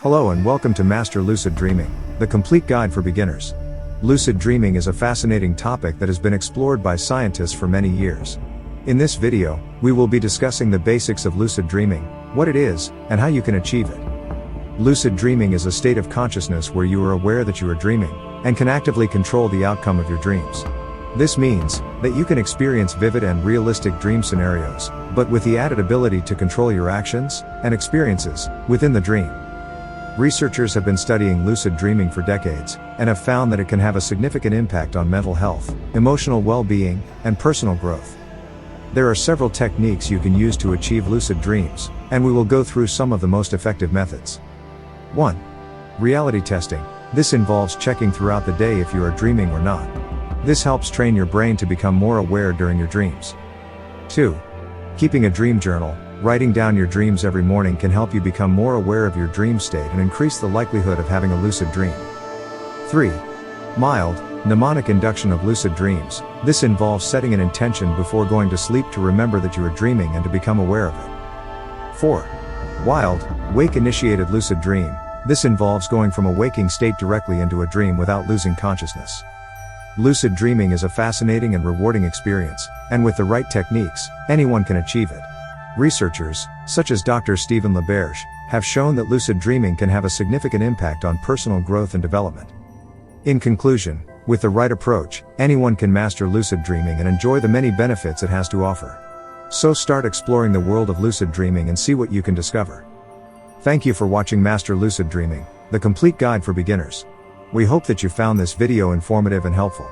Hello and welcome to Master Lucid Dreaming, the complete guide for beginners. Lucid dreaming is a fascinating topic that has been explored by scientists for many years. In this video, we will be discussing the basics of lucid dreaming, what it is, and how you can achieve it. Lucid dreaming is a state of consciousness where you are aware that you are dreaming, and can actively control the outcome of your dreams. This means that you can experience vivid and realistic dream scenarios, but with the added ability to control your actions and experiences within the dream. Researchers have been studying lucid dreaming for decades, and have found that it can have a significant impact on mental health, emotional well-being, and personal growth. There are several techniques you can use to achieve lucid dreams, and we will go through some of the most effective methods. 1. Reality testing. This involves checking throughout the day if you are dreaming or not. This helps train your brain to become more aware during your dreams. 2. Keeping a dream journal. Writing down your dreams every morning can help you become more aware of your dream state and increase the likelihood of having a lucid dream. 3. Mild, mnemonic induction of lucid dreams. This involves setting an intention before going to sleep to remember that you are dreaming and to become aware of it. 4. Wild, wake-initiated lucid dream. This involves going from a waking state directly into a dream without losing consciousness. Lucid dreaming is a fascinating and rewarding experience, and with the right techniques, anyone can achieve it. Researchers, such as Dr. Stephen LaBerge, have shown that lucid dreaming can have a significant impact on personal growth and development. In conclusion, with the right approach, anyone can master lucid dreaming and enjoy the many benefits it has to offer. So start exploring the world of lucid dreaming and see what you can discover. Thank you for watching Master Lucid Dreaming, the complete guide for beginners. We hope that you found this video informative and helpful.